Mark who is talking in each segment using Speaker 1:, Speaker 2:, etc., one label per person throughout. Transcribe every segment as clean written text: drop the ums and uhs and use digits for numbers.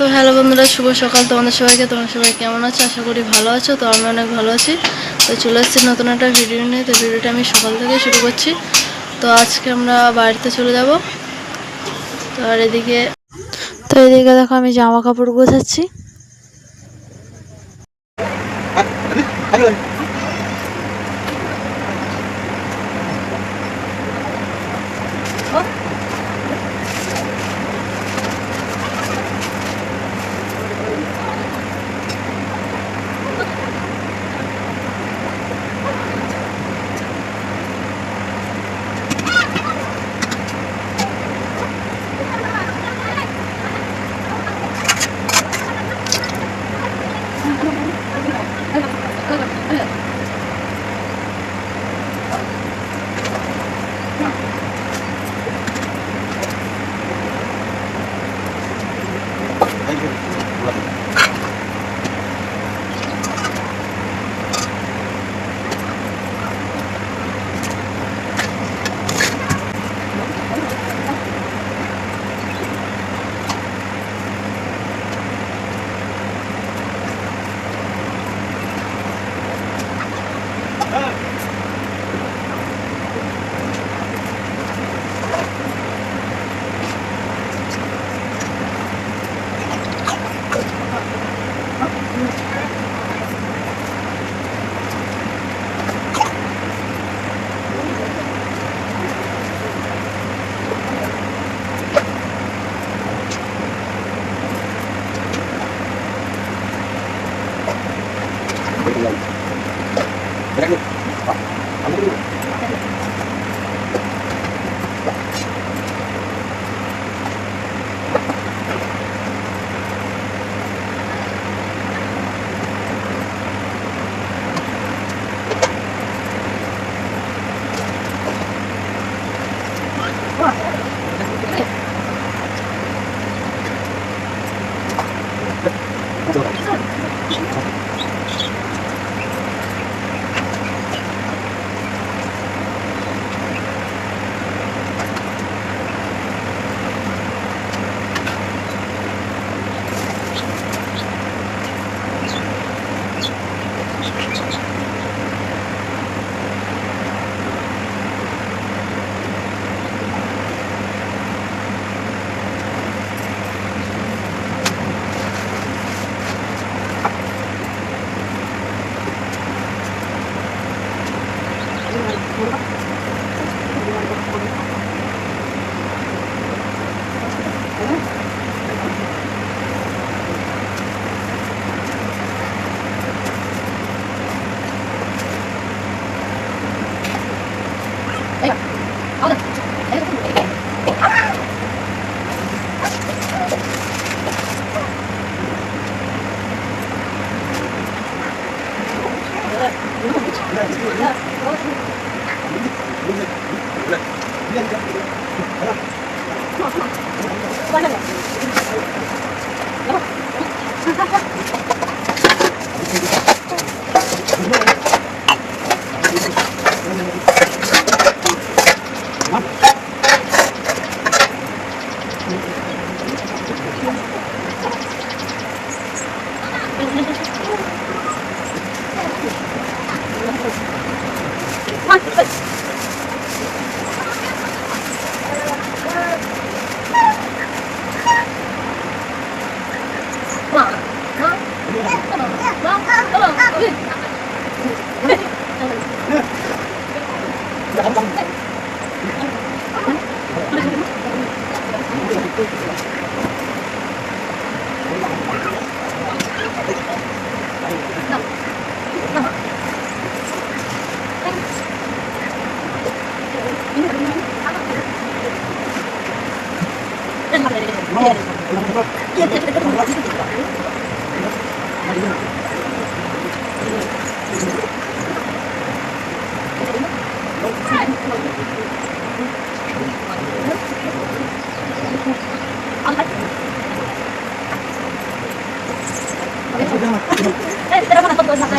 Speaker 1: তো হ্যালো বন্ধুরা, শুভ সকাল তোমাদের সবাইকে। তোমরা সবাই কেমন আছো? আশা করি ভালো আছো। তো আমি অনেক ভালো আছি। তো চলে এসেছি নতুন একটা ভিডিও নিয়ে। তো ভিডিওটা আমি সকাল থেকে শুরু করছি। তো আজকে আমরা বাড়িতে চলে যাব। তো আর এদিকে দেখো আমি জামা কাপড় গোছাচ্ছি।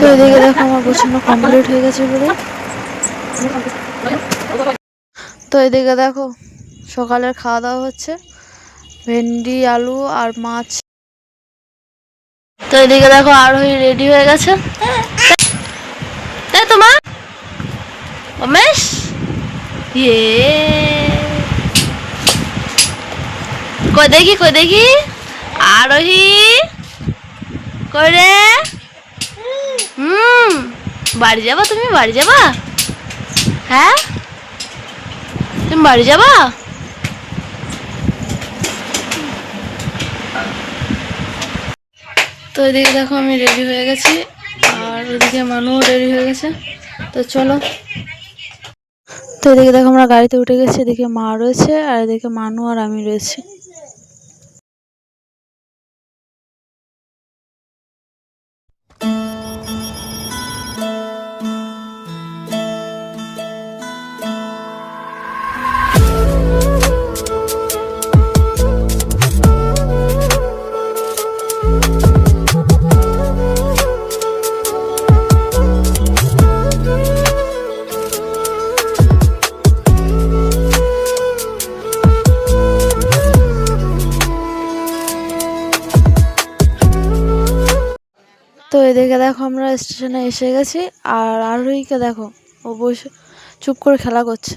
Speaker 1: তো এদিকে দেখো আমার গোছানো কমপ্লিট হয়ে গেছে পুরো। তো এদিকে দেখো সকালের খাওয়া দাওয়া হচ্ছে ভেন্ডি আলু আর মাছ। তো এদিকে দেখো আরোহী রেডি হয়ে গেছে, তাই তো মা? উমেশ, ইয়ে কই দেখি, কই দেখি আরোহী, কই রে? বাড়ি যাবা তুমি? বাড়ি যাবা? হ্যাঁ, তুমি বাড়ি যাবা? তো এদিকে দেখো আমি রেডি হয়ে গেছি, আর ওদিকে মানুও রেডি হয়ে গেছে। তো চলো। তো এদিকে দেখো আমরা গাড়িতে উঠে গেছি, এদিকে মা রয়েছে আর এদিকে মানু আর আমি রয়েছি। তো এদিকে দেখো আমরা স্টেশনে এসে গেছি, আর আরোহীকে দেখো, ও বসে চুপ করে খেলা করছে।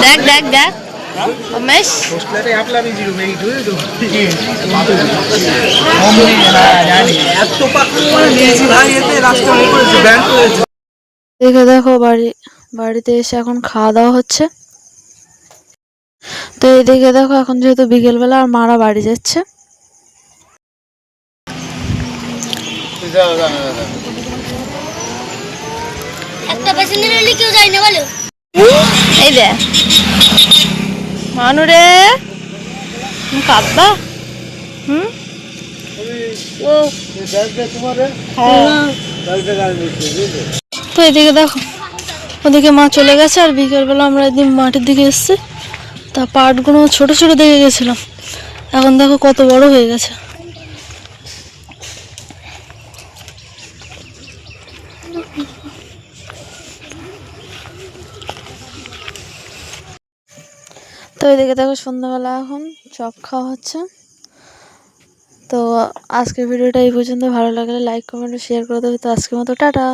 Speaker 1: দেখ দেখ দেখ উমেশ, দেখে দেখো বাড়িতে এসে এখন খাওয়া দাওয়া হচ্ছে। তো এইদিকে দেখো এখন যেহেতু বিকেলবেলা আর মারা বাড়ি যাচ্ছে। একটা প্যাসেঞ্জার হলে কেউ যায় না বলো? এই দে মানু রে, কাঁদবা? ও তো এদিকে দেখো ওদিকে মা চলে গেছে, আর বিকেলবেলা আমরা একদিন মাঠের দিকে এসছি, তা পাটগুলো ছোট ছোট দেখে গেছিলাম, এখন দেখো কত বড় হয়ে গেছে। তো এদিকে দেখো সন্ধ্যাবেলা এখন চপ খাওয়া হচ্ছে। তো আজকের ভিডিওটা এই পর্যন্ত, ভালো লাগলে লাইক কমেন্ট শেয়ার করে দেবে। তো আজকের মতো টাটা।